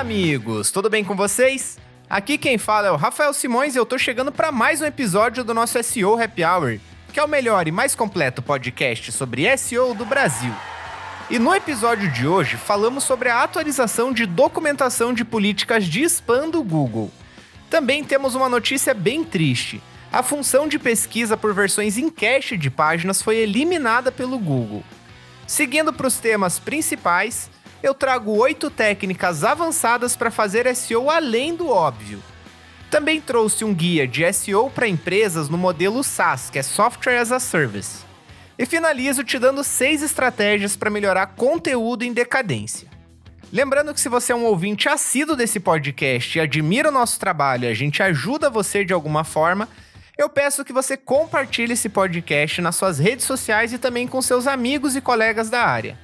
amigos! Tudo bem com vocês? Aqui quem fala é o Rafael Simões e eu tô chegando para mais um episódio do nosso SEO Happy Hour, que é o melhor e mais completo podcast sobre SEO do Brasil. E no episódio de hoje falamos sobre a atualização de documentação de políticas de spam do Google. Também temos uma notícia bem triste. A função de pesquisa por versões em cache de páginas foi eliminada pelo Google. Seguindo para os temas principais, eu trago 8 técnicas avançadas para fazer SEO além do óbvio. Também trouxe um guia de SEO para empresas no modelo SaaS, que é Software as a Service. E finalizo te dando 6 estratégias para melhorar conteúdo em decadência. Lembrando que se você é um ouvinte assíduo desse podcast e admira o nosso trabalho e a gente ajuda você de alguma forma, eu peço que você compartilhe esse podcast nas suas redes sociais e também com seus amigos e colegas da área.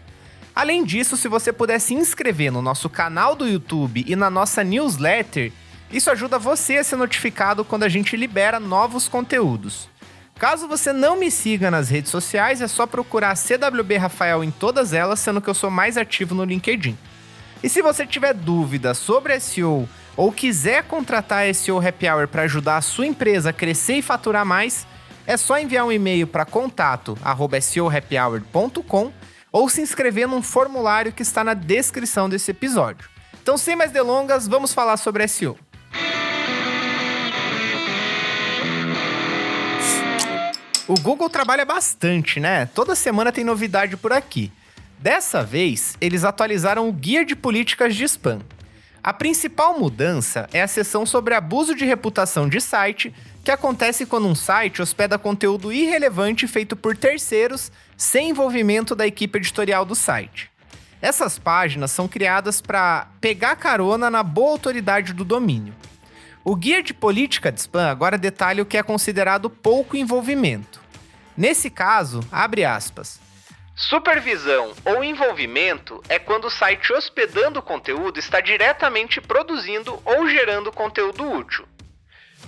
Além disso, se você puder se inscrever no nosso canal do YouTube e na nossa newsletter, isso ajuda você a ser notificado quando a gente libera novos conteúdos. Caso você não me siga nas redes sociais, é só procurar CWB Rafael em todas elas, sendo que eu sou mais ativo no LinkedIn. E se você tiver dúvidas sobre SEO ou quiser contratar SEO Happy Hour para ajudar a sua empresa a crescer e faturar mais, é só enviar um e-mail para contato@seohappyhour.com ou se inscrever num formulário que está na descrição desse episódio. Então, sem mais delongas, vamos falar sobre SEO. O Google trabalha bastante, né? Toda semana tem novidade por aqui. Dessa vez, eles atualizaram o guia de políticas de spam. A principal mudança é a seção sobre abuso de reputação de site, que acontece quando um site hospeda conteúdo irrelevante feito por terceiros sem envolvimento da equipe editorial do site. Essas páginas são criadas para pegar carona na boa autoridade do domínio. O guia de política de spam agora detalha o que é considerado pouco envolvimento. Nesse caso, abre aspas, supervisão ou envolvimento é quando o site hospedando o conteúdo está diretamente produzindo ou gerando conteúdo útil.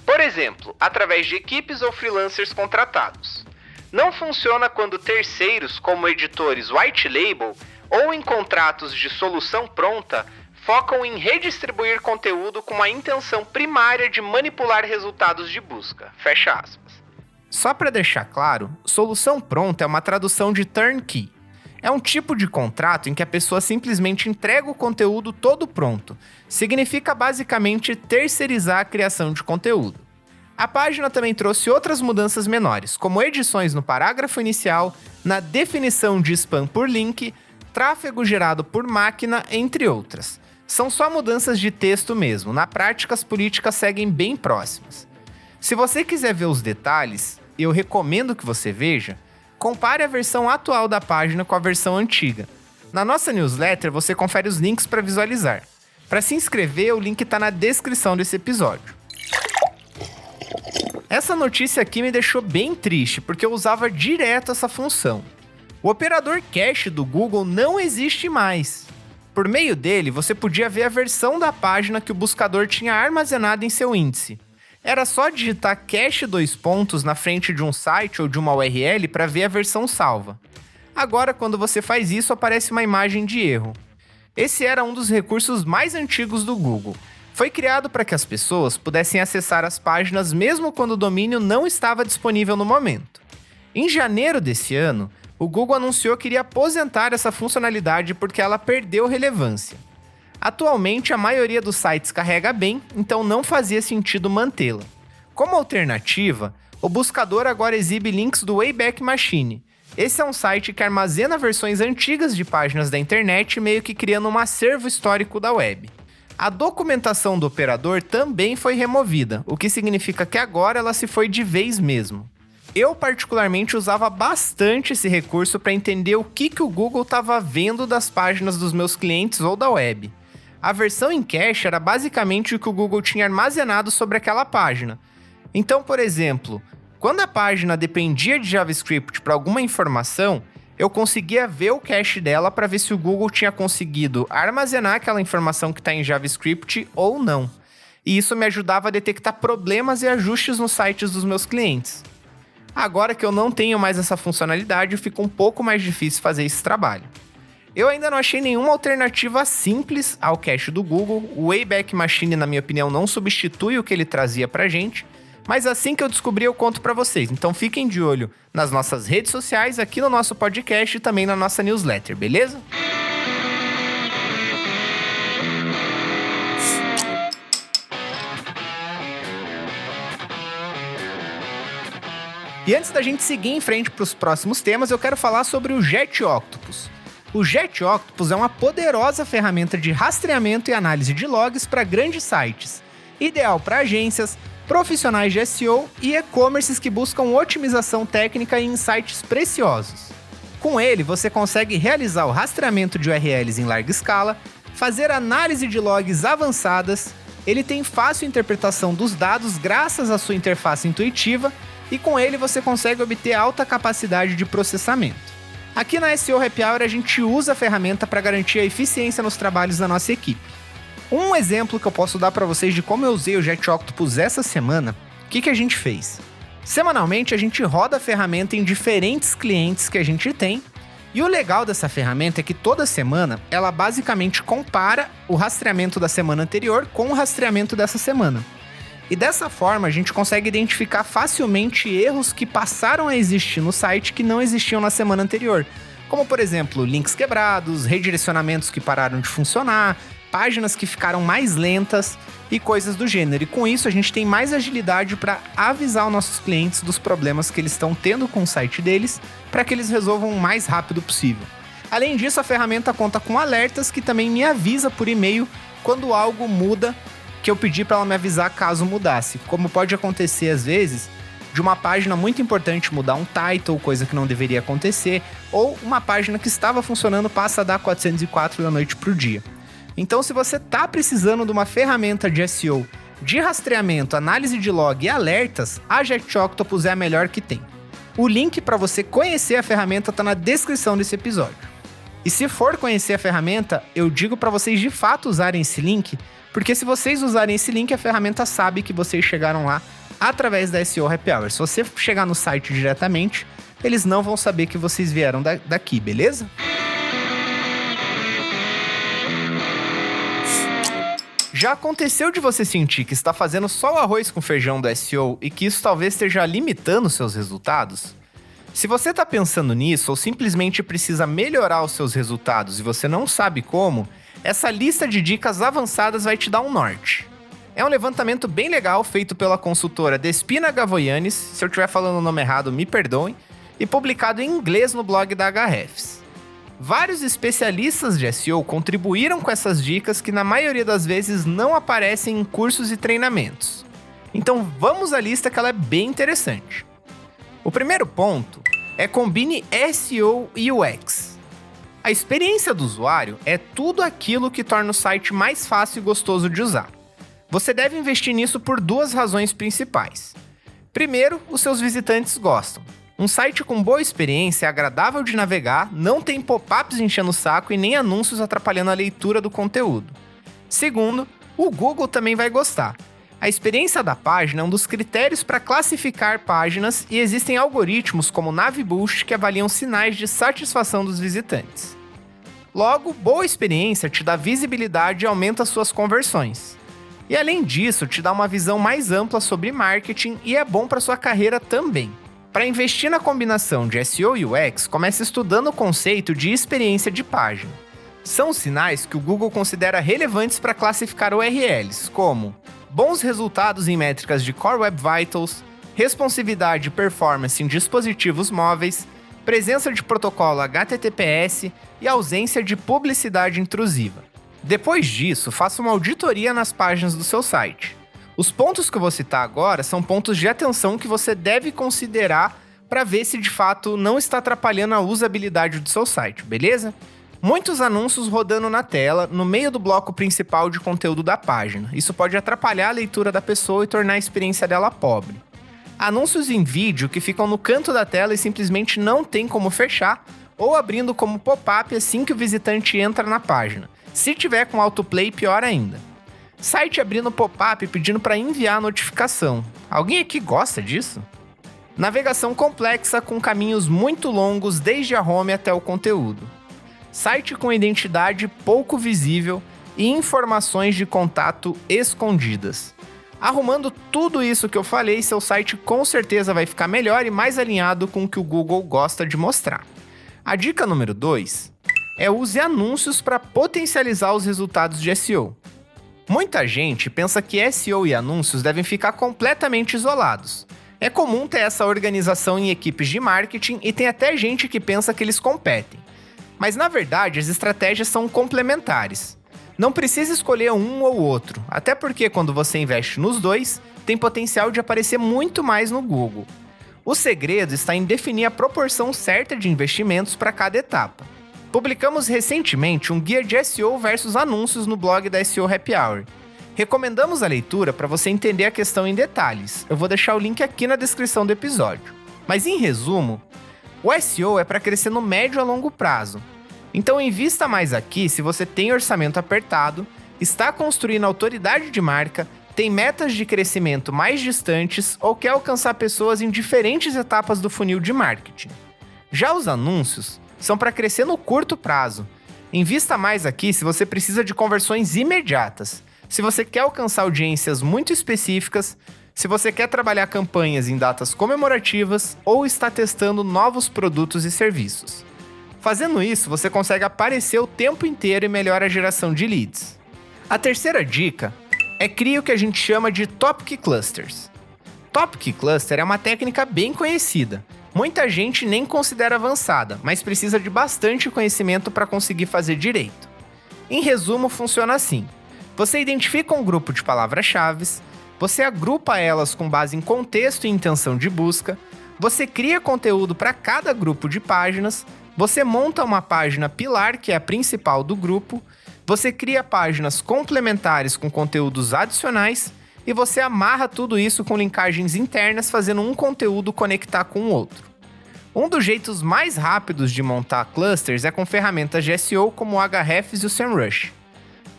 Por exemplo, através de equipes ou freelancers contratados. Não funciona quando terceiros, como editores white label ou em contratos de solução pronta, focam em redistribuir conteúdo com a intenção primária de manipular resultados de busca. Fecha aspas. Só para deixar claro, solução pronta é uma tradução de turnkey. É um tipo de contrato em que a pessoa simplesmente entrega o conteúdo todo pronto. Significa basicamente terceirizar a criação de conteúdo. A página também trouxe outras mudanças menores, como edições no parágrafo inicial, na definição de spam por link, tráfego gerado por máquina, entre outras. São só mudanças de texto mesmo, na prática as políticas seguem bem próximas. Se você quiser ver os detalhes, eu recomendo que você veja, compare a versão atual da página com a versão antiga. Na nossa newsletter você confere os links para visualizar. Para se inscrever, o link está na descrição desse episódio. Essa notícia aqui me deixou bem triste, porque eu usava direto essa função. O operador cache do Google não existe mais. Por meio dele, você podia ver a versão da página que o buscador tinha armazenado em seu índice. Era só digitar cache na frente de um site ou de uma URL para ver a versão salva. Agora, quando você faz isso, aparece uma imagem de erro. Esse era um dos recursos mais antigos do Google. Foi criado para que as pessoas pudessem acessar as páginas mesmo quando o domínio não estava disponível no momento. Em janeiro desse ano, o Google anunciou que iria aposentar essa funcionalidade porque ela perdeu relevância. Atualmente, a maioria dos sites carrega bem, então não fazia sentido mantê-la. Como alternativa, o buscador agora exibe links do Wayback Machine. Esse é um site que armazena versões antigas de páginas da internet, meio que criando um acervo histórico da web. A documentação do operador também foi removida, o que significa que agora ela se foi de vez mesmo. Eu particularmente usava bastante esse recurso para entender o que o Google estava vendo das páginas dos meus clientes ou da web. A versão em cache era basicamente o que o Google tinha armazenado sobre aquela página. Então, por exemplo, quando a página dependia de JavaScript para alguma informação, eu conseguia ver o cache dela para ver se o Google tinha conseguido armazenar aquela informação que está em JavaScript ou não. E isso me ajudava a detectar problemas e ajustes nos sites dos meus clientes. Agora que eu não tenho mais essa funcionalidade, fica um pouco mais difícil fazer esse trabalho. Eu ainda não achei nenhuma alternativa simples ao cache do Google. O Wayback Machine, na minha opinião, não substitui o que ele trazia pra gente. Mas assim que eu descobri, eu conto pra vocês. Então fiquem de olho nas nossas redes sociais, aqui no nosso podcast e também na nossa newsletter, beleza? E antes da gente seguir em frente para os próximos temas, eu quero falar sobre o JetOctopus. O JetOctopus é uma poderosa ferramenta de rastreamento e análise de logs para grandes sites, ideal para agências, profissionais de SEO e e-commerces que buscam otimização técnica e insights preciosos. Com ele, você consegue realizar o rastreamento de URLs em larga escala, fazer análise de logs avançadas, ele tem fácil interpretação dos dados graças à sua interface intuitiva e com ele você consegue obter alta capacidade de processamento. Aqui na SEO Happy Hour a gente usa a ferramenta para garantir a eficiência nos trabalhos da nossa equipe. Um exemplo que eu posso dar para vocês de como eu usei o JetOctopus essa semana, o que a gente fez? Semanalmente a gente roda a ferramenta em diferentes clientes que a gente tem, e o legal dessa ferramenta é que toda semana ela basicamente compara o rastreamento da semana anterior com o rastreamento dessa semana. E dessa forma a gente consegue identificar facilmente erros que passaram a existir no site que não existiam na semana anterior, como por exemplo, links quebrados, redirecionamentos que pararam de funcionar, páginas que ficaram mais lentas e coisas do gênero. E com isso a gente tem mais agilidade para avisar os nossos clientes dos problemas que eles estão tendo com o site deles, para que eles resolvam o mais rápido possível. Além disso, a ferramenta conta com alertas que também me avisa por e-mail quando algo muda, que eu pedi para ela me avisar caso mudasse. Como pode acontecer às vezes, de uma página muito importante mudar um title, coisa que não deveria acontecer, ou uma página que estava funcionando passa a dar 404 da noite pro dia. Então, se você tá precisando de uma ferramenta de SEO, de rastreamento, análise de log e alertas, a JetOctopus é a melhor que tem. O link para você conhecer a ferramenta tá na descrição desse episódio. E se for conhecer a ferramenta, eu digo para vocês de fato usarem esse link, porque se vocês usarem esse link, a ferramenta sabe que vocês chegaram lá através da SEO Happy Hour. Se você chegar no site diretamente, eles não vão saber que vocês vieram daqui, beleza? Já aconteceu de você sentir que está fazendo só o arroz com feijão do SEO e que isso talvez esteja limitando seus resultados? Se você está pensando nisso ou simplesmente precisa melhorar os seus resultados e você não sabe como, essa lista de dicas avançadas vai te dar um norte. É um levantamento bem legal feito pela consultora Despina Gavoyanes, se eu estiver falando o nome errado, me perdoem, e publicado em inglês no blog da Ahrefs. Vários especialistas de SEO contribuíram com essas dicas que na maioria das vezes não aparecem em cursos e treinamentos. Então vamos à lista que ela é bem interessante. O primeiro ponto é combine SEO e UX. A experiência do usuário é tudo aquilo que torna o site mais fácil e gostoso de usar. Você deve investir nisso por duas razões principais. Primeiro, os seus visitantes gostam. Um site com boa experiência é agradável de navegar, não tem pop-ups enchendo o saco e nem anúncios atrapalhando a leitura do conteúdo. Segundo, o Google também vai gostar. A experiência da página é um dos critérios para classificar páginas e existem algoritmos como o Naviboost que avaliam sinais de satisfação dos visitantes. Logo, boa experiência te dá visibilidade e aumenta suas conversões. E além disso, te dá uma visão mais ampla sobre marketing e é bom para sua carreira também. Para investir na combinação de SEO e UX, comece estudando o conceito de experiência de página. São sinais que o Google considera relevantes para classificar URLs, como bons resultados em métricas de Core Web Vitals, responsividade e performance em dispositivos móveis, presença de protocolo HTTPS e ausência de publicidade intrusiva. Depois disso, faça uma auditoria nas páginas do seu site. Os pontos que eu vou citar agora são pontos de atenção que você deve considerar para ver se de fato não está atrapalhando a usabilidade do seu site, beleza? Muitos anúncios rodando na tela, no meio do bloco principal de conteúdo da página. Isso pode atrapalhar a leitura da pessoa e tornar a experiência dela pobre. Anúncios em vídeo que ficam no canto da tela e simplesmente não tem como fechar, ou abrindo como pop-up assim que o visitante entra na página. Se tiver com autoplay, pior ainda. Site abrindo pop-up pedindo para enviar a notificação. Alguém aqui gosta disso? Navegação complexa com caminhos muito longos desde a home até o conteúdo. site com identidade pouco visível e informações de contato escondidas. Arrumando tudo isso que eu falei, seu site com certeza vai ficar melhor e mais alinhado com o que o Google gosta de mostrar. A dica número 2 é use anúncios para potencializar os resultados de SEO. Muita gente pensa que SEO e anúncios devem ficar completamente isolados. É comum ter essa organização em equipes de marketing e tem até gente que pensa que eles competem. Mas na verdade, as estratégias são complementares. Não precisa escolher um ou outro, até porque quando você investe nos dois, tem potencial de aparecer muito mais no Google. O segredo está em definir a proporção certa de investimentos para cada etapa. Publicamos recentemente um guia de SEO versus anúncios no blog da SEO Happy Hour. Recomendamos a leitura para você entender a questão em detalhes. Eu vou deixar o link aqui na descrição do episódio. Mas em resumo, o SEO é para crescer no médio a longo prazo. Então invista mais aqui se você tem orçamento apertado, está construindo autoridade de marca, tem metas de crescimento mais distantes ou quer alcançar pessoas em diferentes etapas do funil de marketing. Já os anúncios são para crescer no curto prazo. Invista mais aqui se você precisa de conversões imediatas, se você quer alcançar audiências muito específicas, se você quer trabalhar campanhas em datas comemorativas ou está testando novos produtos e serviços. Fazendo isso, você consegue aparecer o tempo inteiro e melhora a geração de leads. A terceira dica é crie o que a gente chama de Topic Clusters. Topic Cluster é uma técnica bem conhecida. Muita gente nem considera avançada, mas precisa de bastante conhecimento para conseguir fazer direito. Em resumo, funciona assim. Você identifica um grupo de palavras-chave, você agrupa elas com base em contexto e intenção de busca, você cria conteúdo para cada grupo de páginas, você monta uma página pilar, que é a principal do grupo, você cria páginas complementares com conteúdos adicionais e você amarra tudo isso com linkagens internas, fazendo um conteúdo conectar com o outro. Um dos jeitos mais rápidos de montar clusters é com ferramentas de SEO como o Ahrefs e o SEMrush.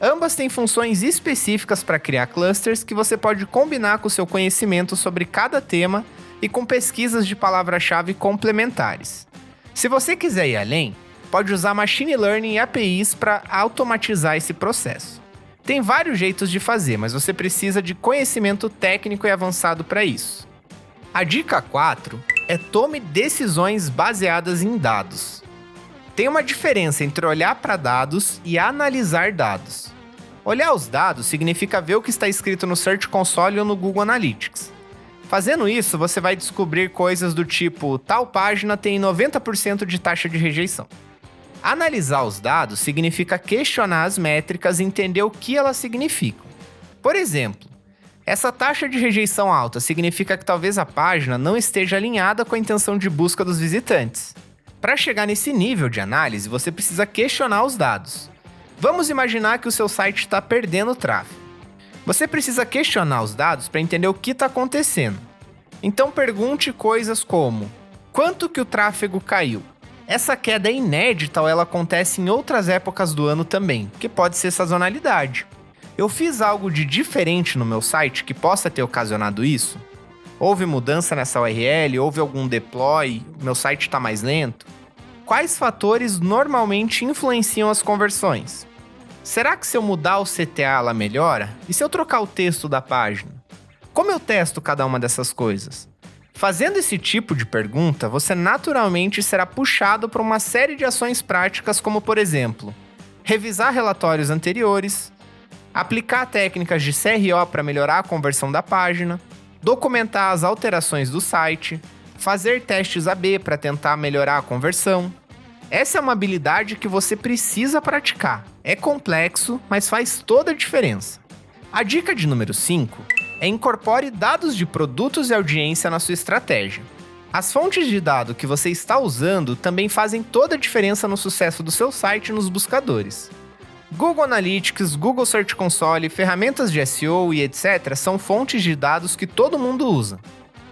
Ambas têm funções específicas para criar clusters que você pode combinar com o seu conhecimento sobre cada tema e com pesquisas de palavra-chave complementares. Se você quiser ir além, pode usar Machine Learning e APIs para automatizar esse processo. Tem vários jeitos de fazer, mas você precisa de conhecimento técnico e avançado para isso. A dica 4 é tome decisões baseadas em dados. Tem uma diferença entre olhar para dados e analisar dados. Olhar os dados significa ver o que está escrito no Search Console ou no Google Analytics. Fazendo isso, você vai descobrir coisas do tipo, tal página tem 90% de taxa de rejeição. Analisar os dados significa questionar as métricas e entender o que elas significam. Por exemplo, essa taxa de rejeição alta significa que talvez a página não esteja alinhada com a intenção de busca dos visitantes. Para chegar nesse nível de análise, você precisa questionar os dados. Vamos imaginar que o seu site está perdendo tráfego. Você precisa questionar os dados para entender o que está acontecendo. Então pergunte coisas como: quanto que o tráfego caiu? Essa queda é inédita ou ela acontece em outras épocas do ano também, que pode ser sazonalidade. Eu fiz algo de diferente no meu site que possa ter ocasionado isso? Houve mudança nessa URL? Houve algum deploy? Meu site está mais lento? Quais fatores normalmente influenciam as conversões? Será que se eu mudar o CTA ela melhora? E se eu trocar o texto da página? Como eu testo cada uma dessas coisas? Fazendo esse tipo de pergunta, você naturalmente será puxado para uma série de ações práticas como, por exemplo, revisar relatórios anteriores, aplicar técnicas de CRO para melhorar a conversão da página, documentar as alterações do site, fazer testes AB para tentar melhorar a conversão. Essa é uma habilidade que você precisa praticar. É complexo, mas faz toda a diferença. A dica de número 5 é incorpore dados de produtos e audiência na sua estratégia. As fontes de dado que você está usando também fazem toda a diferença no sucesso do seu site nos buscadores. Google Analytics, Google Search Console, ferramentas de SEO e etc. são fontes de dados que todo mundo usa.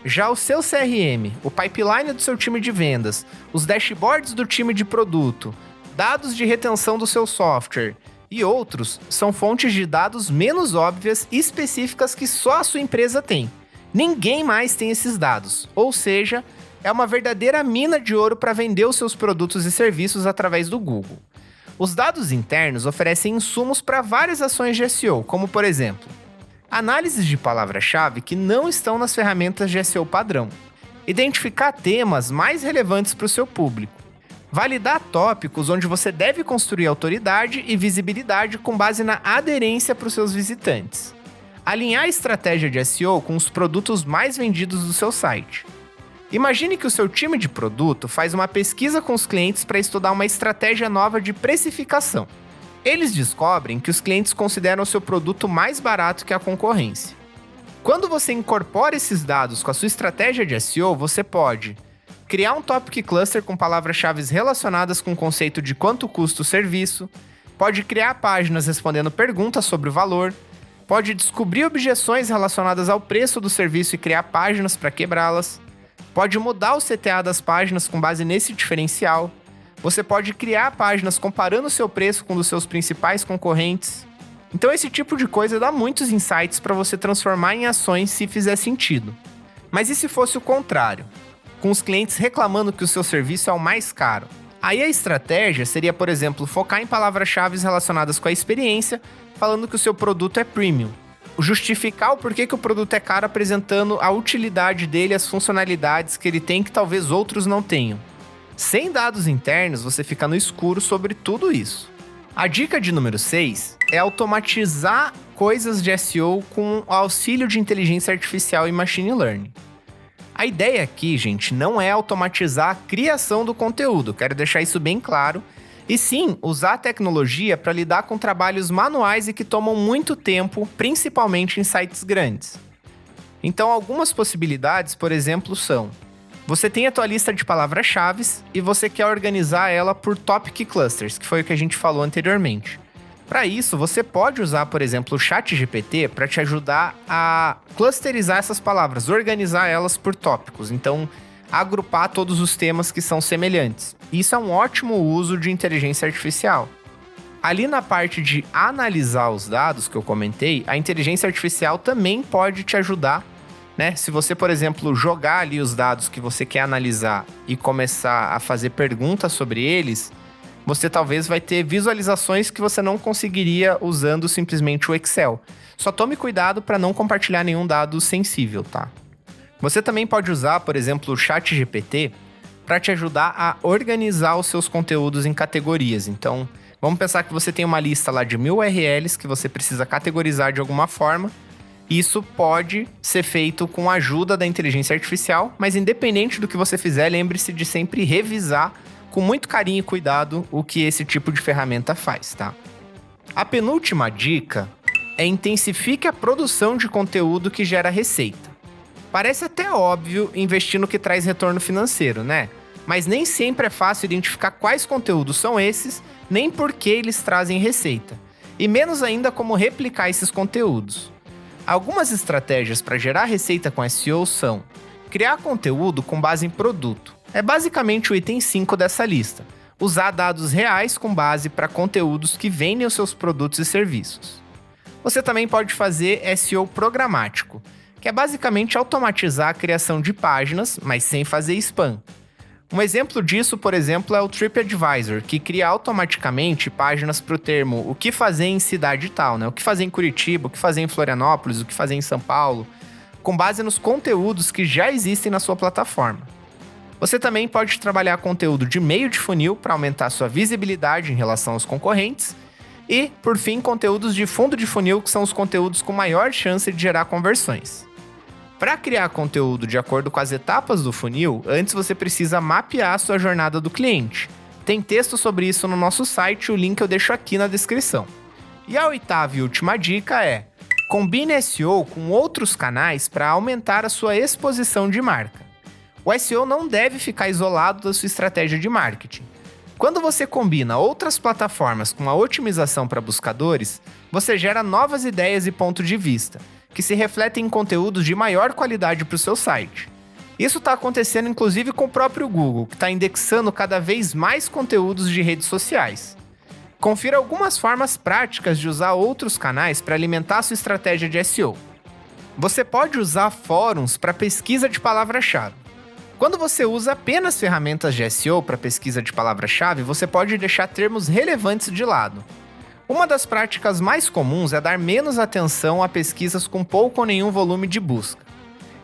Já o seu CRM, o pipeline do seu time de vendas, os dashboards do time de produto, dados de retenção do seu software e outros são fontes de dados menos óbvias e específicas que só a sua empresa tem. Ninguém mais tem esses dados, ou seja, é uma verdadeira mina de ouro para vender os seus produtos e serviços através do Google. Os dados internos oferecem insumos para várias ações de SEO, como por exemplo, análises de palavra-chave que não estão nas ferramentas de SEO padrão, identificar temas mais relevantes para o seu público, validar tópicos onde você deve construir autoridade e visibilidade com base na aderência para os seus visitantes, alinhar a estratégia de SEO com os produtos mais vendidos do seu site. Imagine que o seu time de produto faz uma pesquisa com os clientes para estudar uma estratégia nova de precificação. Eles descobrem que os clientes consideram o seu produto mais barato que a concorrência. Quando você incorpora esses dados com a sua estratégia de SEO, você pode criar um topic cluster com palavras-chave relacionadas com o conceito de quanto custa o serviço, pode criar páginas respondendo perguntas sobre o valor, pode descobrir objeções relacionadas ao preço do serviço e criar páginas para quebrá-las, pode mudar o CTA das páginas com base nesse diferencial, você pode criar páginas comparando o seu preço com um dos seus principais concorrentes. Então esse tipo de coisa dá muitos insights para você transformar em ações se fizer sentido. Mas e se fosse o contrário? Com os clientes reclamando que o seu serviço é o mais caro? Aí a estratégia seria, por exemplo, focar em palavras-chave relacionadas com a experiência, falando que o seu produto é premium. Justificar o porquê que o produto é caro apresentando a utilidade dele, as funcionalidades que ele tem que talvez outros não tenham. Sem dados internos, você fica no escuro sobre tudo isso. A dica de número 6 é automatizar coisas de SEO com o auxílio de inteligência artificial e machine learning. A ideia aqui, gente, não é automatizar a criação do conteúdo, quero deixar isso bem claro, e sim usar a tecnologia para lidar com trabalhos manuais e que tomam muito tempo, principalmente em sites grandes. Então, algumas possibilidades, por exemplo, são: você tem a tua lista de palavras-chave e você quer organizar ela por topic clusters, que foi o que a gente falou anteriormente. Para isso, você pode usar, por exemplo, o ChatGPT para te ajudar a clusterizar essas palavras, organizar elas por tópicos. Então, agrupar todos os temas que são semelhantes. Isso é um ótimo uso de inteligência artificial. Ali na parte de analisar os dados que eu comentei, a inteligência artificial também pode te ajudar, né? Se você, por exemplo, jogar ali os dados que você quer analisar e começar a fazer perguntas sobre eles, você talvez vai ter visualizações que você não conseguiria usando simplesmente o Excel. Só tome cuidado para não compartilhar nenhum dado sensível, tá? Você também pode usar, por exemplo, o ChatGPT para te ajudar a organizar os seus conteúdos em categorias. Então, vamos pensar que você tem uma lista lá de 1000 URLs que você precisa categorizar de alguma forma. Isso pode ser feito com a ajuda da inteligência artificial, mas independente do que você fizer, lembre-se de sempre revisar com muito carinho e cuidado o que esse tipo de ferramenta faz, tá? A penúltima dica é intensifique a produção de conteúdo que gera receita. Parece até óbvio investir no que traz retorno financeiro, né? Mas nem sempre é fácil identificar quais conteúdos são esses, nem por que eles trazem receita. E menos ainda como replicar esses conteúdos. Algumas estratégias para gerar receita com SEO são: criar conteúdo com base em produto. É basicamente o item 5 dessa lista. Usar dados reais com base para conteúdos que vendem os seus produtos e serviços. Você também pode fazer SEO programático, que é basicamente automatizar a criação de páginas, mas sem fazer spam. Um exemplo disso, por exemplo, é o TripAdvisor, que cria automaticamente páginas para o termo o que fazer em cidade tal, né? O que fazer em Curitiba, o que fazer em Florianópolis, o que fazer em São Paulo, com base nos conteúdos que já existem na sua plataforma. Você também pode trabalhar conteúdo de meio de funil para aumentar sua visibilidade em relação aos concorrentes e, por fim, conteúdos de fundo de funil, que são os conteúdos com maior chance de gerar conversões. Para criar conteúdo de acordo com as etapas do funil, antes você precisa mapear a sua jornada do cliente. Tem texto sobre isso no nosso site, o link eu deixo aqui na descrição. E a oitava e última dica é: combine SEO com outros canais para aumentar a sua exposição de marca. O SEO não deve ficar isolado da sua estratégia de marketing. Quando você combina outras plataformas com a otimização para buscadores, você gera novas ideias e pontos de vista, que se refletem em conteúdos de maior qualidade para o seu site. Isso está acontecendo inclusive com o próprio Google, que está indexando cada vez mais conteúdos de redes sociais. Confira algumas formas práticas de usar outros canais para alimentar a sua estratégia de SEO. Você pode usar fóruns para pesquisa de palavra-chave. Quando você usa apenas ferramentas de SEO para pesquisa de palavra-chave, você pode deixar termos relevantes de lado. Uma das práticas mais comuns é dar menos atenção a pesquisas com pouco ou nenhum volume de busca.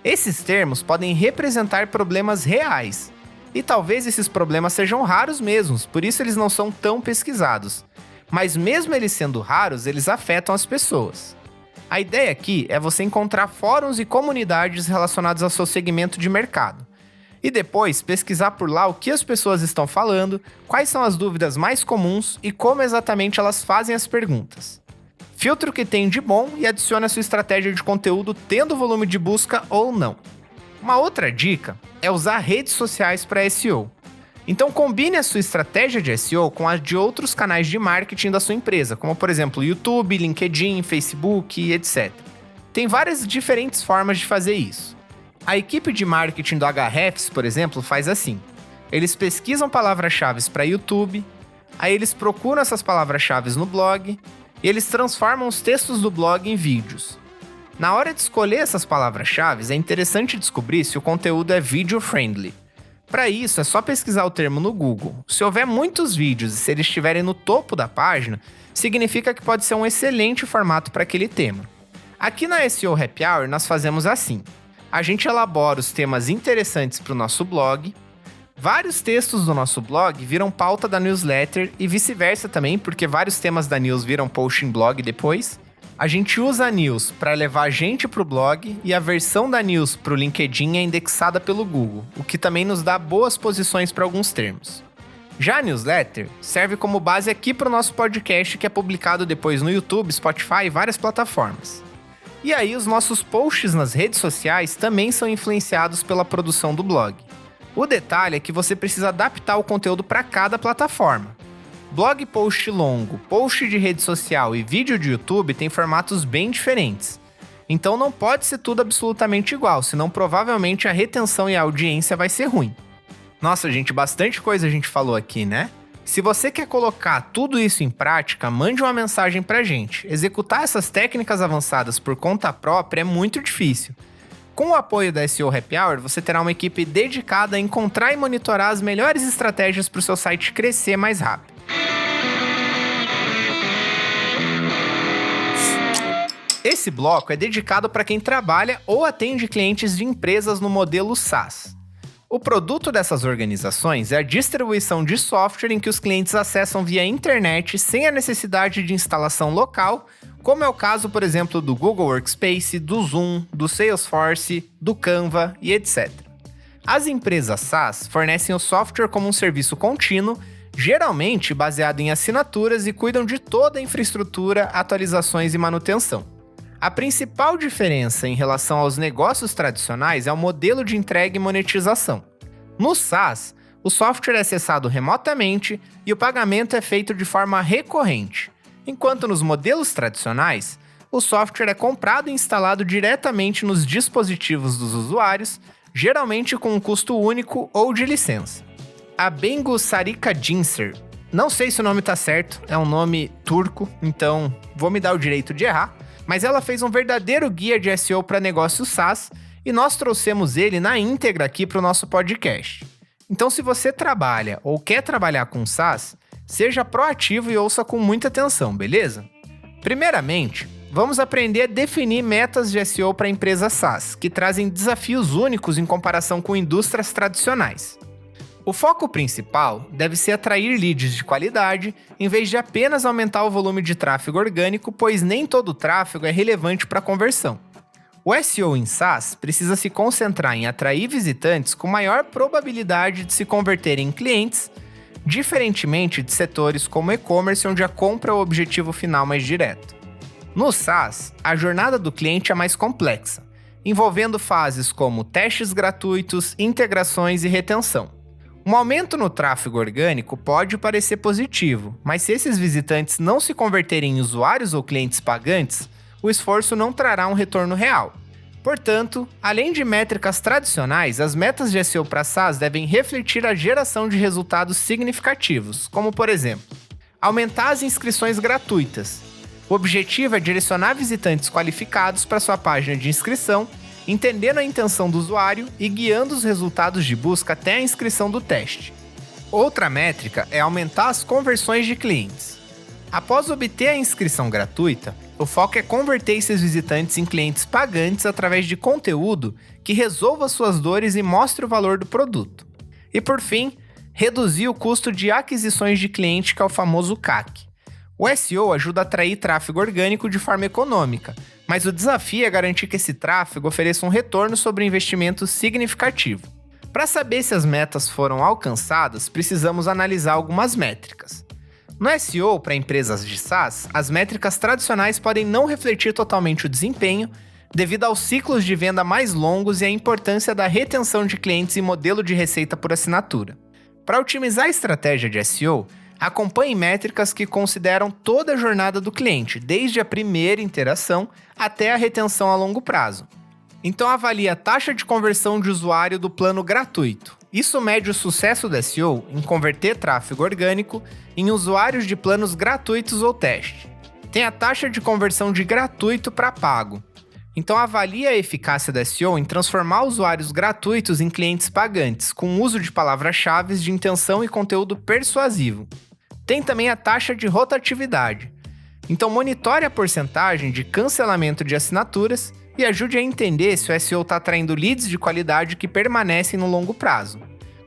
Esses termos podem representar problemas reais, e talvez esses problemas sejam raros mesmos, por isso eles não são tão pesquisados. Mas mesmo eles sendo raros, eles afetam as pessoas. A ideia aqui é você encontrar fóruns e comunidades relacionados ao seu segmento de mercado. E depois pesquisar por lá o que as pessoas estão falando, quais são as dúvidas mais comuns e como exatamente elas fazem as perguntas. Filtre o que tem de bom e adicione a sua estratégia de conteúdo tendo volume de busca ou não. Uma outra dica é usar redes sociais para SEO. Então combine a sua estratégia de SEO com a de outros canais de marketing da sua empresa, como por exemplo YouTube, LinkedIn, Facebook, etc. Tem várias diferentes formas de fazer isso. A equipe de marketing do Ahrefs, por exemplo, faz assim. Eles pesquisam palavras-chave para YouTube, aí eles procuram essas palavras-chave no blog, e eles transformam os textos do blog em vídeos. Na hora de escolher essas palavras-chave, é interessante descobrir se o conteúdo é video-friendly. Para isso, é só pesquisar o termo no Google. Se houver muitos vídeos e se eles estiverem no topo da página, significa que pode ser um excelente formato para aquele tema. Aqui na SEO Happy Hour, nós fazemos assim. A gente elabora os temas interessantes para o nosso blog. Vários textos do nosso blog viram pauta da newsletter e vice-versa também, porque vários temas da news viram post em blog depois. A gente usa a news para levar a gente para o blog e a versão da news para o LinkedIn é indexada pelo Google, o que também nos dá boas posições para alguns termos. Já a newsletter serve como base aqui para o nosso podcast, que é publicado depois no YouTube, Spotify e várias plataformas. E aí os nossos posts nas redes sociais também são influenciados pela produção do blog. O detalhe é que você precisa adaptar o conteúdo para cada plataforma. Blog post longo, post de rede social e vídeo de YouTube têm formatos bem diferentes. Então não pode ser tudo absolutamente igual, senão provavelmente a retenção e a audiência vai ser ruim. Nossa, gente, bastante coisa a gente falou aqui, né? Se você quer colocar tudo isso em prática, mande uma mensagem pra gente. Executar essas técnicas avançadas por conta própria é muito difícil. Com o apoio da SEO Happy Hour, você terá uma equipe dedicada a encontrar e monitorar as melhores estratégias para o seu site crescer mais rápido. Esse bloco é dedicado para quem trabalha ou atende clientes de empresas no modelo SaaS. O produto dessas organizações é a distribuição de software em que os clientes acessam via internet sem a necessidade de instalação local, como é o caso, por exemplo, do Google Workspace, do Zoom, do Salesforce, do Canva e etc. As empresas SaaS fornecem o software como um serviço contínuo, geralmente baseado em assinaturas e cuidam de toda a infraestrutura, atualizações e manutenção. A principal diferença em relação aos negócios tradicionais é o modelo de entrega e monetização. No SaaS, o software é acessado remotamente e o pagamento é feito de forma recorrente, enquanto nos modelos tradicionais, o software é comprado e instalado diretamente nos dispositivos dos usuários, geralmente com um custo único ou de licença. A Bengu Sarikadincer, não sei se o nome tá certo, é um nome turco, então vou me dar o direito de errar, mas ela fez um verdadeiro guia de SEO para negócios SaaS e nós trouxemos ele na íntegra aqui para o nosso podcast. Então, se você trabalha ou quer trabalhar com SaaS, seja proativo e ouça com muita atenção, beleza? Primeiramente, vamos aprender a definir metas de SEO para empresas SaaS, que trazem desafios únicos em comparação com indústrias tradicionais. O foco principal deve ser atrair leads de qualidade, em vez de apenas aumentar o volume de tráfego orgânico, pois nem todo tráfego é relevante para a conversão. O SEO em SaaS precisa se concentrar em atrair visitantes com maior probabilidade de se converterem em clientes, diferentemente de setores como e-commerce, onde a compra é o objetivo final mais direto. No SaaS, a jornada do cliente é mais complexa, envolvendo fases como testes gratuitos, integrações e retenção. Um aumento no tráfego orgânico pode parecer positivo, mas se esses visitantes não se converterem em usuários ou clientes pagantes, o esforço não trará um retorno real. Portanto, além de métricas tradicionais, as metas de SEO para SaaS devem refletir a geração de resultados significativos, como por exemplo, aumentar as inscrições gratuitas. O objetivo é direcionar visitantes qualificados para sua página de inscrição entendendo a intenção do usuário e guiando os resultados de busca até a inscrição do teste. Outra métrica é aumentar as conversões de clientes. Após obter a inscrição gratuita, o foco é converter esses visitantes em clientes pagantes através de conteúdo que resolva suas dores e mostre o valor do produto. E por fim, reduzir o custo de aquisições de cliente, que é o famoso CAC. O SEO ajuda a atrair tráfego orgânico de forma econômica, mas o desafio é garantir que esse tráfego ofereça um retorno sobre um investimento significativo. Para saber se as metas foram alcançadas, precisamos analisar algumas métricas. No SEO, para empresas de SaaS, as métricas tradicionais podem não refletir totalmente o desempenho, devido aos ciclos de venda mais longos e à importância da retenção de clientes e modelo de receita por assinatura. Para otimizar a estratégia de SEO, acompanhe métricas que consideram toda a jornada do cliente, desde a primeira interação até a retenção a longo prazo. Então avalie a taxa de conversão de usuário do plano gratuito. Isso mede o sucesso do SEO em converter tráfego orgânico em usuários de planos gratuitos ou teste. Tem a taxa de conversão de gratuito para pago. Então avalie a eficácia do SEO em transformar usuários gratuitos em clientes pagantes, com o uso de palavras-chave de intenção e conteúdo persuasivo. Tem também a taxa de rotatividade. Então monitore a porcentagem de cancelamento de assinaturas e ajude a entender se o SEO está atraindo leads de qualidade que permanecem no longo prazo.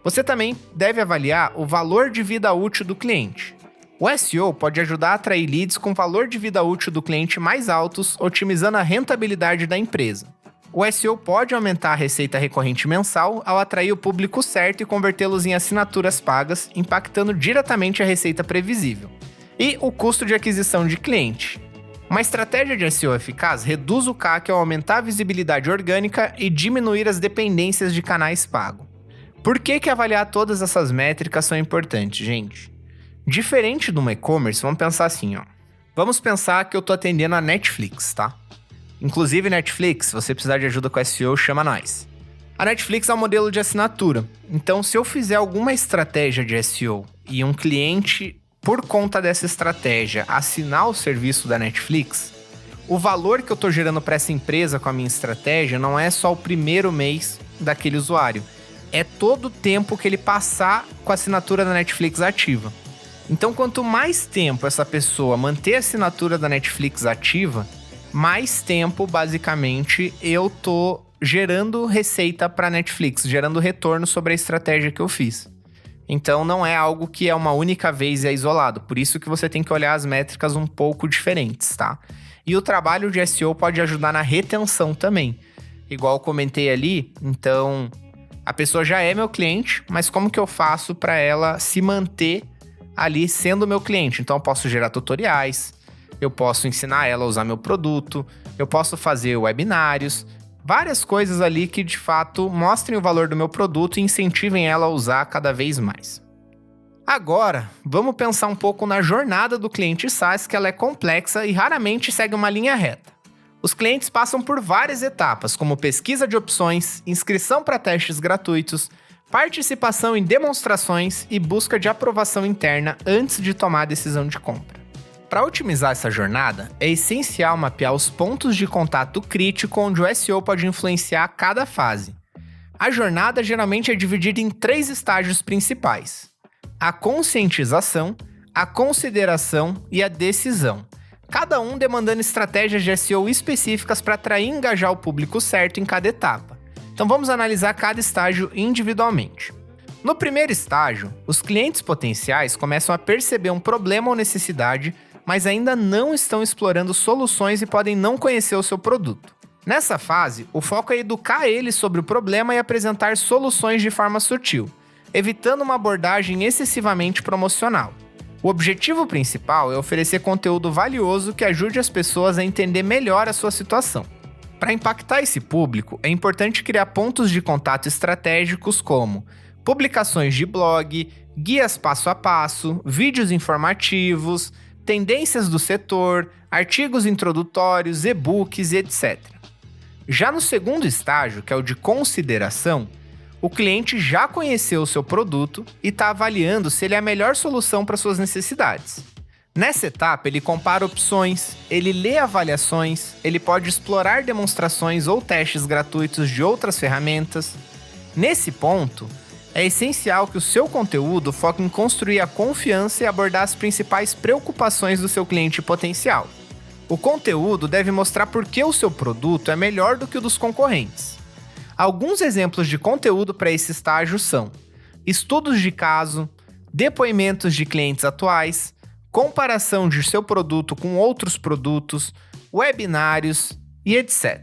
Você também deve avaliar o valor de vida útil do cliente. O SEO pode ajudar a atrair leads com valor de vida útil do cliente mais altos, otimizando a rentabilidade da empresa. O SEO pode aumentar a receita recorrente mensal ao atrair o público certo e convertê-los em assinaturas pagas, impactando diretamente a receita previsível. E o custo de aquisição de cliente. Uma estratégia de SEO eficaz reduz o CAC ao aumentar a visibilidade orgânica e diminuir as dependências de canais pagos. Por que avaliar todas essas métricas são importantes, gente? Diferente de um e-commerce, vamos pensar assim, ó. Vamos pensar que eu tô atendendo a Netflix, tá? Inclusive, Netflix, se você precisar de ajuda com SEO, chama nós. A Netflix é um modelo de assinatura. Então, se eu fizer alguma estratégia de SEO e um cliente, por conta dessa estratégia, assinar o serviço da Netflix, o valor que eu tô gerando para essa empresa com a minha estratégia não é só o primeiro mês daquele usuário. É todo o tempo que ele passar com a assinatura da Netflix ativa. Então, quanto mais tempo essa pessoa manter a assinatura da Netflix ativa, mais tempo, basicamente, eu tô gerando receita para a Netflix, gerando retorno sobre a estratégia que eu fiz. Então, não é algo que é uma única vez e é isolado. Por isso que você tem que olhar as métricas um pouco diferentes, tá? E o trabalho de SEO pode ajudar na retenção também. Igual eu comentei ali, então, a pessoa já é meu cliente, mas como que eu faço para ela se manter ali sendo meu cliente? Então eu posso gerar tutoriais, eu posso ensinar ela a usar meu produto, eu posso fazer webinários, várias coisas ali que de fato mostrem o valor do meu produto e incentivem ela a usar cada vez mais. Agora, vamos pensar um pouco na jornada do cliente SaaS, que ela é complexa e raramente segue uma linha reta. Os clientes passam por várias etapas, como pesquisa de opções, inscrição para testes gratuitos, participação em demonstrações e busca de aprovação interna antes de tomar a decisão de compra. Para otimizar essa jornada, é essencial mapear os pontos de contato crítico onde o SEO pode influenciar cada fase. A jornada geralmente é dividida em 3 estágios principais: a conscientização, a consideração e a decisão, cada um demandando estratégias de SEO específicas para atrair e engajar o público certo em cada etapa. Então vamos analisar cada estágio individualmente. No primeiro estágio, os clientes potenciais começam a perceber um problema ou necessidade, mas ainda não estão explorando soluções e podem não conhecer o seu produto. Nessa fase, o foco é educar eles sobre o problema e apresentar soluções de forma sutil, evitando uma abordagem excessivamente promocional. O objetivo principal é oferecer conteúdo valioso que ajude as pessoas a entender melhor a sua situação. Para impactar esse público, é importante criar pontos de contato estratégicos como publicações de blog, guias passo a passo, vídeos informativos, tendências do setor, artigos introdutórios, e-books e etc. Já no segundo estágio, que é o de consideração, o cliente já conheceu o seu produto e está avaliando se ele é a melhor solução para suas necessidades. Nessa etapa, ele compara opções, ele lê avaliações, ele pode explorar demonstrações ou testes gratuitos de outras ferramentas. Nesse ponto, é essencial que o seu conteúdo foque em construir a confiança e abordar as principais preocupações do seu cliente potencial. O conteúdo deve mostrar por que o seu produto é melhor do que o dos concorrentes. Alguns exemplos de conteúdo para esse estágio são estudos de caso, depoimentos de clientes atuais, comparação de seu produto com outros produtos, webinários e etc.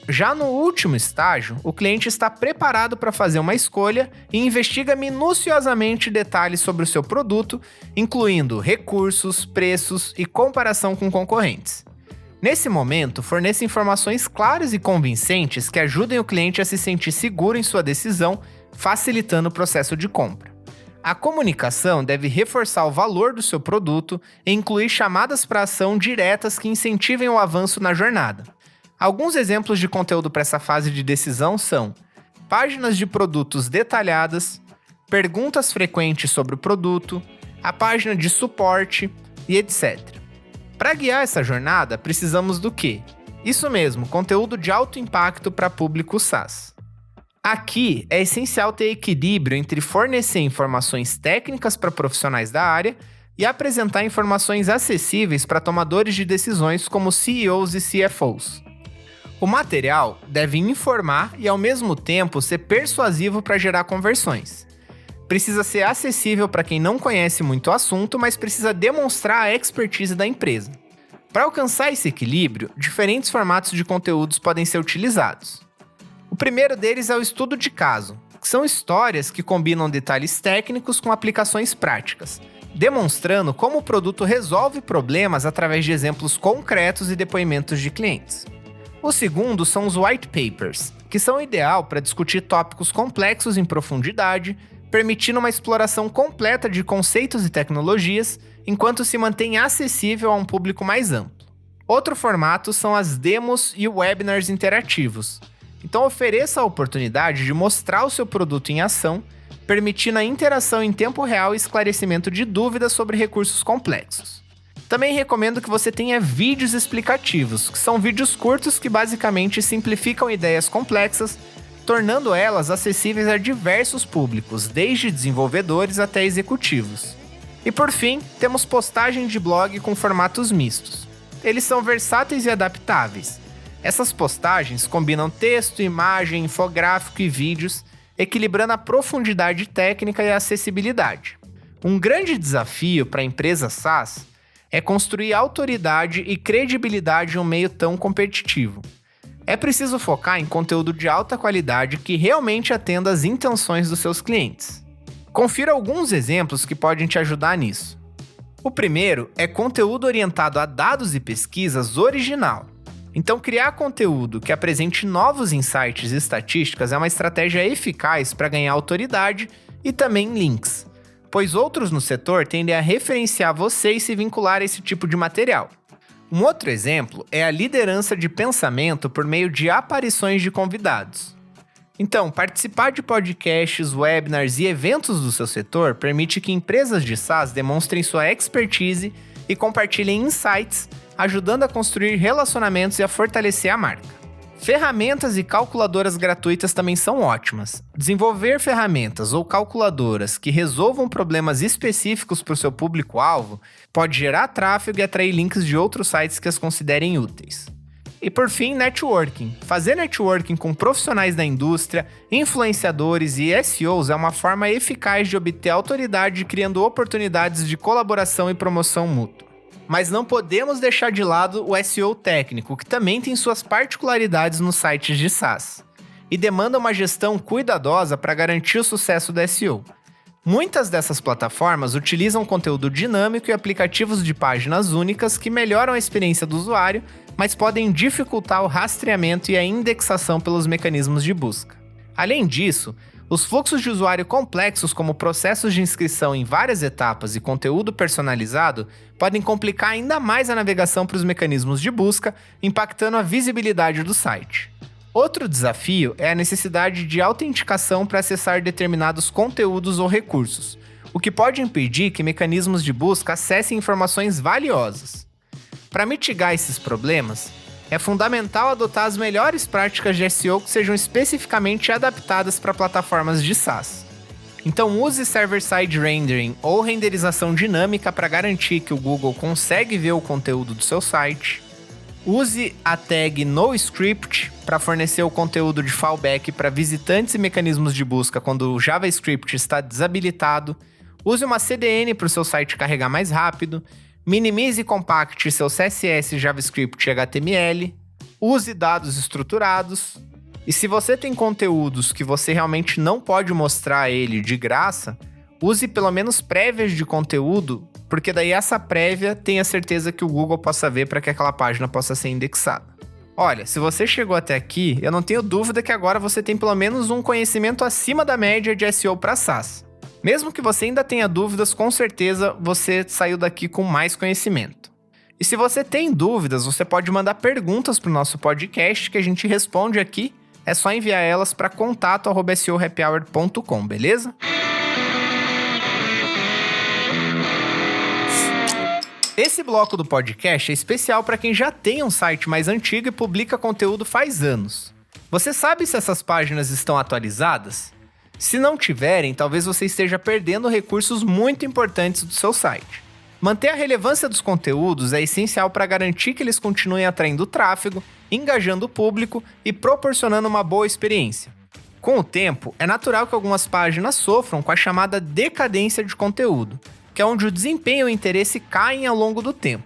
Já no último estágio, o cliente está preparado para fazer uma escolha e investiga minuciosamente detalhes sobre o seu produto, incluindo recursos, preços e comparação com concorrentes. Nesse momento, forneça informações claras e convincentes que ajudem o cliente a se sentir seguro em sua decisão, facilitando o processo de compra. A comunicação deve reforçar o valor do seu produto e incluir chamadas para ação diretas que incentivem o avanço na jornada. Alguns exemplos de conteúdo para essa fase de decisão são páginas de produtos detalhadas, perguntas frequentes sobre o produto, a página de suporte e etc. Para guiar essa jornada, precisamos do quê? Isso mesmo, conteúdo de alto impacto para público SaaS. Aqui é essencial ter equilíbrio entre fornecer informações técnicas para profissionais da área e apresentar informações acessíveis para tomadores de decisões como CEOs e CFOs. O material deve informar e, ao mesmo tempo, ser persuasivo para gerar conversões. Precisa ser acessível para quem não conhece muito o assunto, mas precisa demonstrar a expertise da empresa. Para alcançar esse equilíbrio, diferentes formatos de conteúdos podem ser utilizados. O primeiro deles é o estudo de caso, que são histórias que combinam detalhes técnicos com aplicações práticas, demonstrando como o produto resolve problemas através de exemplos concretos e depoimentos de clientes. O segundo são os white papers, que são ideal para discutir tópicos complexos em profundidade, permitindo uma exploração completa de conceitos e tecnologias, enquanto se mantém acessível a um público mais amplo. Outro formato são as demos e webinars interativos. Então ofereça a oportunidade de mostrar o seu produto em ação, permitindo a interação em tempo real e esclarecimento de dúvidas sobre recursos complexos. Também recomendo que você tenha vídeos explicativos, que são vídeos curtos que basicamente simplificam ideias complexas, tornando elas acessíveis a diversos públicos, desde desenvolvedores até executivos. E por fim, temos postagem de blog com formatos mistos. Eles são versáteis e adaptáveis. Essas postagens combinam texto, imagem, infográfico e vídeos, equilibrando a profundidade técnica e a acessibilidade. Um grande desafio para a empresa SaaS é construir autoridade e credibilidade em um meio tão competitivo. É preciso focar em conteúdo de alta qualidade que realmente atenda às intenções dos seus clientes. Confira alguns exemplos que podem te ajudar nisso. O primeiro é conteúdo orientado a dados e pesquisas original. Então, criar conteúdo que apresente novos insights e estatísticas é uma estratégia eficaz para ganhar autoridade e também links, pois outros no setor tendem a referenciar você e se vincular a esse tipo de material. Um outro exemplo é a liderança de pensamento por meio de aparições de convidados. Então, participar de podcasts, webinars e eventos do seu setor permite que empresas de SaaS demonstrem sua expertise e compartilhem insights, ajudando a construir relacionamentos e a fortalecer a marca. Ferramentas e calculadoras gratuitas também são ótimas. Desenvolver ferramentas ou calculadoras que resolvam problemas específicos para o seu público-alvo pode gerar tráfego e atrair links de outros sites que as considerem úteis. E por fim, networking. Fazer networking com profissionais da indústria, influenciadores e SEOs é uma forma eficaz de obter autoridade, criando oportunidades de colaboração e promoção mútua. Mas não podemos deixar de lado o SEO técnico, que também tem suas particularidades nos sites de SaaS, e demanda uma gestão cuidadosa para garantir o sucesso do SEO. Muitas dessas plataformas utilizam conteúdo dinâmico e aplicativos de páginas únicas que melhoram a experiência do usuário, mas podem dificultar o rastreamento e a indexação pelos mecanismos de busca. Além disso, os fluxos de usuário complexos, como processos de inscrição em várias etapas e conteúdo personalizado, podem complicar ainda mais a navegação para os mecanismos de busca, impactando a visibilidade do site. Outro desafio é a necessidade de autenticação para acessar determinados conteúdos ou recursos, o que pode impedir que mecanismos de busca acessem informações valiosas. Para mitigar esses problemas, é fundamental adotar as melhores práticas de SEO que sejam especificamente adaptadas para plataformas de SaaS. Então use server-side rendering ou renderização dinâmica para garantir que o Google consegue ver o conteúdo do seu site. Use a tag NoScript para fornecer o conteúdo de fallback para visitantes e mecanismos de busca quando o JavaScript está desabilitado. Use uma CDN para o seu site carregar mais rápido. Minimize e compacte seu CSS, JavaScript e HTML. Use dados estruturados. E se você tem conteúdos que você realmente não pode mostrar ele de graça, use pelo menos prévias de conteúdo, porque daí essa prévia tem a certeza que o Google possa ver para que aquela página possa ser indexada. Olha, se você chegou até aqui, eu não tenho dúvida que agora você tem pelo menos um conhecimento acima da média de SEO para SaaS. Mesmo que você ainda tenha dúvidas, com certeza você saiu daqui com mais conhecimento. E se você tem dúvidas, você pode mandar perguntas para o nosso podcast que a gente responde aqui. É só enviar elas para contato@seohappyhour.com, beleza? Esse bloco do podcast é especial para quem já tem um site mais antigo e publica conteúdo faz anos. Você sabe se essas páginas estão atualizadas? Se não tiverem, talvez você esteja perdendo recursos muito importantes do seu site. Manter a relevância dos conteúdos é essencial para garantir que eles continuem atraindo tráfego, engajando o público e proporcionando uma boa experiência. Com o tempo, é natural que algumas páginas sofram com a chamada decadência de conteúdo, que é onde o desempenho e o interesse caem ao longo do tempo.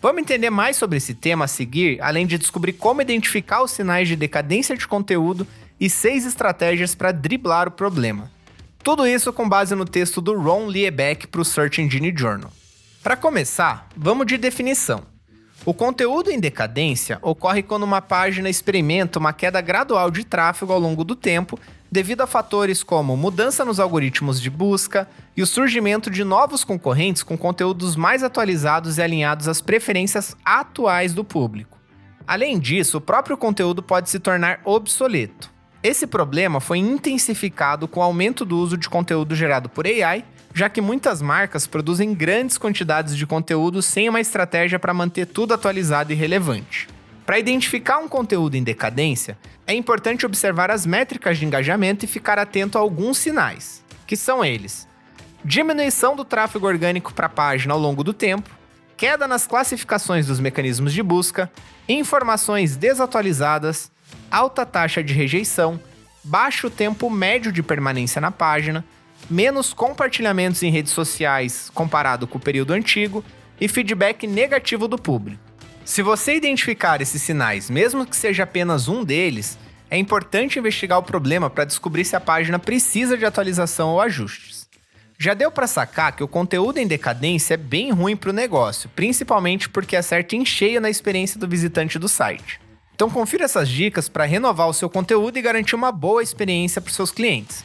Vamos entender mais sobre esse tema a seguir, além de descobrir como identificar os sinais de decadência de conteúdo e 6 estratégias para driblar o problema. Tudo isso com base no texto do Ron Liebeck para o Search Engine Journal. Para começar, vamos de definição. O conteúdo em decadência ocorre quando uma página experimenta uma queda gradual de tráfego ao longo do tempo, devido a fatores como mudança nos algoritmos de busca e o surgimento de novos concorrentes com conteúdos mais atualizados e alinhados às preferências atuais do público. Além disso, o próprio conteúdo pode se tornar obsoleto. Esse problema foi intensificado com o aumento do uso de conteúdo gerado por AI, já que muitas marcas produzem grandes quantidades de conteúdo sem uma estratégia para manter tudo atualizado e relevante. Para identificar um conteúdo em decadência, é importante observar as métricas de engajamento e ficar atento a alguns sinais, que são eles: diminuição do tráfego orgânico para a página ao longo do tempo, queda nas classificações dos mecanismos de busca, informações desatualizadas, alta taxa de rejeição, baixo tempo médio de permanência na página, menos compartilhamentos em redes sociais comparado com o período antigo e feedback negativo do público. Se você identificar esses sinais, mesmo que seja apenas um deles, é importante investigar o problema para descobrir se a página precisa de atualização ou ajustes. Já deu para sacar que o conteúdo em decadência é bem ruim para o negócio, principalmente porque acerta em cheio na experiência do visitante do site. Então confira essas dicas para renovar o seu conteúdo e garantir uma boa experiência para os seus clientes.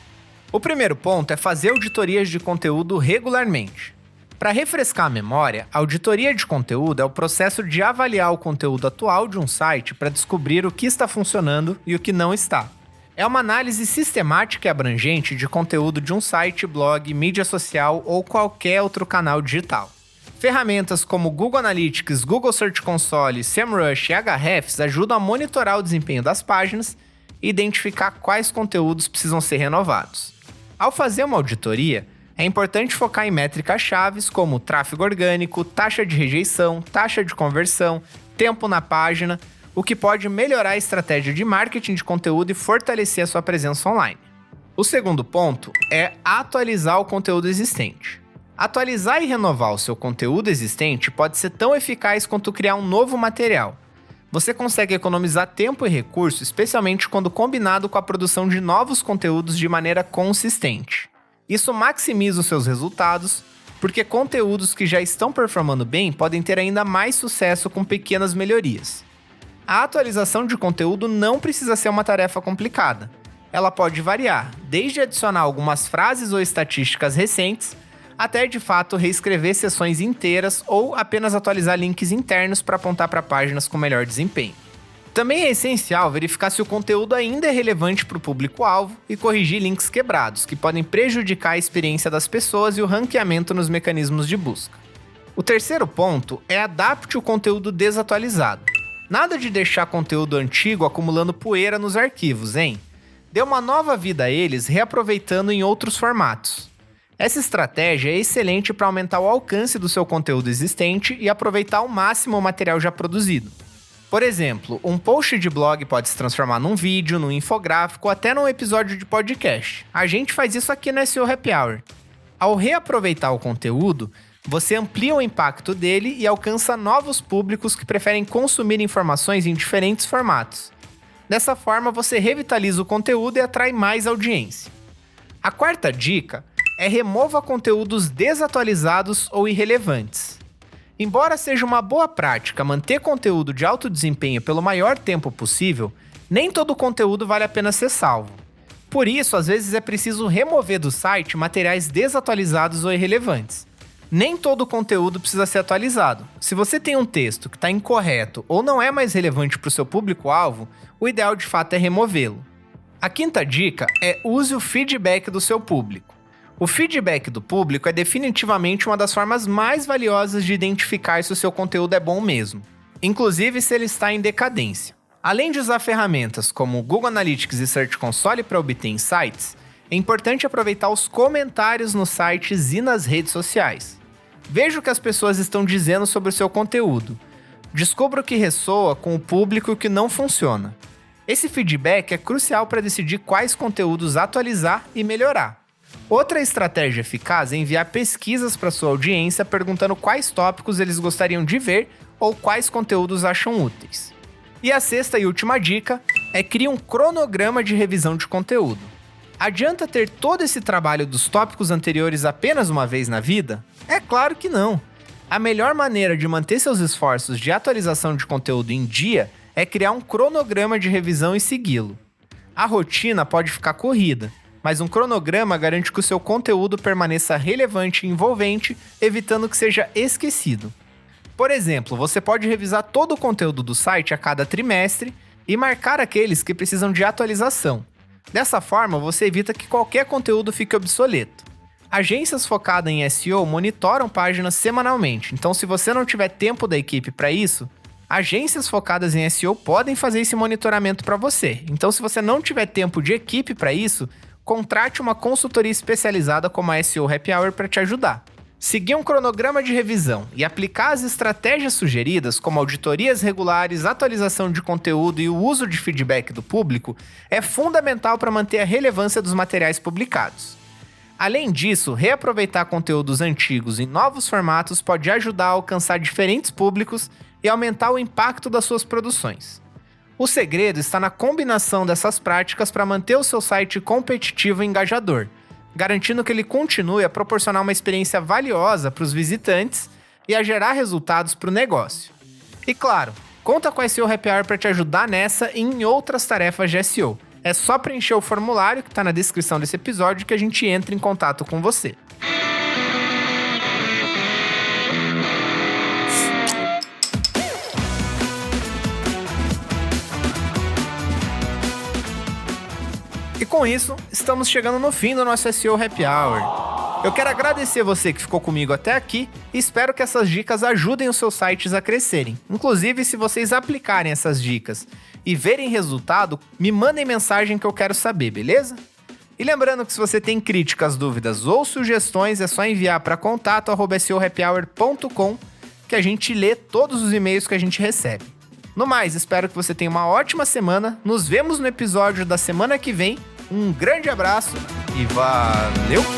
O primeiro ponto é fazer auditorias de conteúdo regularmente. Para refrescar a memória, a auditoria de conteúdo é o processo de avaliar o conteúdo atual de um site para descobrir o que está funcionando e o que não está. É uma análise sistemática e abrangente de conteúdo de um site, blog, mídia social ou qualquer outro canal digital. Ferramentas como Google Analytics, Google Search Console, SEMrush e Ahrefs ajudam a monitorar o desempenho das páginas e identificar quais conteúdos precisam ser renovados. Ao fazer uma auditoria, é importante focar em métricas-chave como tráfego orgânico, taxa de rejeição, taxa de conversão, tempo na página, o que pode melhorar a estratégia de marketing de conteúdo e fortalecer a sua presença online. O segundo ponto é atualizar o conteúdo existente. Atualizar e renovar o seu conteúdo existente pode ser tão eficaz quanto criar um novo material. Você consegue economizar tempo e recurso, especialmente quando combinado com a produção de novos conteúdos de maneira consistente. Isso maximiza os seus resultados, porque conteúdos que já estão performando bem podem ter ainda mais sucesso com pequenas melhorias. A atualização de conteúdo não precisa ser uma tarefa complicada. Ela pode variar, desde adicionar algumas frases ou estatísticas recentes, até de fato reescrever seções inteiras ou apenas atualizar links internos para apontar para páginas com melhor desempenho. Também é essencial verificar se o conteúdo ainda é relevante para o público-alvo e corrigir links quebrados, que podem prejudicar a experiência das pessoas e o ranqueamento nos mecanismos de busca. O terceiro ponto é adapte o conteúdo desatualizado. Nada de deixar conteúdo antigo acumulando poeira nos arquivos, hein? Dê uma nova vida a eles, reaproveitando em outros formatos. Essa estratégia é excelente para aumentar o alcance do seu conteúdo existente e aproveitar ao máximo o material já produzido. Por exemplo, um post de blog pode se transformar num vídeo, num infográfico ou até num episódio de podcast. A gente faz isso aqui no SEO Happy Hour. Ao reaproveitar o conteúdo, você amplia o impacto dele e alcança novos públicos que preferem consumir informações em diferentes formatos. Dessa forma, você revitaliza o conteúdo e atrai mais audiência. A quarta dica é remova conteúdos desatualizados ou irrelevantes. Embora seja uma boa prática manter conteúdo de alto desempenho pelo maior tempo possível, nem todo conteúdo vale a pena ser salvo. Por isso, às vezes é preciso remover do site materiais desatualizados ou irrelevantes. Nem todo conteúdo precisa ser atualizado. Se você tem um texto que está incorreto ou não é mais relevante para o seu público-alvo, o ideal de fato é removê-lo. A quinta dica é use o feedback do seu público. O feedback do público é definitivamente uma das formas mais valiosas de identificar se o seu conteúdo é bom mesmo, inclusive se ele está em decadência. Além de usar ferramentas como o Google Analytics e Search Console para obter insights, é importante aproveitar os comentários nos sites e nas redes sociais. Veja o que as pessoas estão dizendo sobre o seu conteúdo. Descubra o que ressoa com o público e o que não funciona. Esse feedback é crucial para decidir quais conteúdos atualizar e melhorar. Outra estratégia eficaz é enviar pesquisas para sua audiência perguntando quais tópicos eles gostariam de ver ou quais conteúdos acham úteis. E a sexta e última dica é criar um cronograma de revisão de conteúdo. Adianta ter todo esse trabalho dos tópicos anteriores apenas uma vez na vida? É claro que não. A melhor maneira de manter seus esforços de atualização de conteúdo em dia é criar um cronograma de revisão e segui-lo. A rotina pode ficar corrida, mas um cronograma garante que o seu conteúdo permaneça relevante e envolvente, evitando que seja esquecido. Por exemplo, você pode revisar todo o conteúdo do site a cada trimestre e marcar aqueles que precisam de atualização. Dessa forma, você evita que qualquer conteúdo fique obsoleto. Agências focadas em SEO monitoram páginas semanalmente, então se você não tiver tempo da equipe para isso, agências focadas em SEO podem fazer esse monitoramento para você. Então se você não tiver tempo de equipe para isso, contrate uma consultoria especializada como a SEO Happy Hour para te ajudar. Seguir um cronograma de revisão e aplicar as estratégias sugeridas, como auditorias regulares, atualização de conteúdo e o uso de feedback do público, é fundamental para manter a relevância dos materiais publicados. Além disso, reaproveitar conteúdos antigos em novos formatos pode ajudar a alcançar diferentes públicos e aumentar o impacto das suas produções. O segredo está na combinação dessas práticas para manter o seu site competitivo e engajador, garantindo que ele continue a proporcionar uma experiência valiosa para os visitantes e a gerar resultados para o negócio. E claro, conta com a SEO Happy Hour para te ajudar nessa e em outras tarefas de SEO. É só preencher o formulário que está na descrição desse episódio que a gente entra em contato com você. E com isso, estamos chegando no fim do nosso SEO Happy Hour. Eu quero agradecer você que ficou comigo até aqui e espero que essas dicas ajudem os seus sites a crescerem. Inclusive, se vocês aplicarem essas dicas e verem resultado, me mandem mensagem que eu quero saber, beleza? E lembrando que se você tem críticas, dúvidas ou sugestões, é só enviar para contato@seohappyhour.com que a gente lê todos os e-mails que a gente recebe. No mais, espero que você tenha uma ótima semana. Nos vemos no episódio da semana que vem. Um grande abraço e valeu!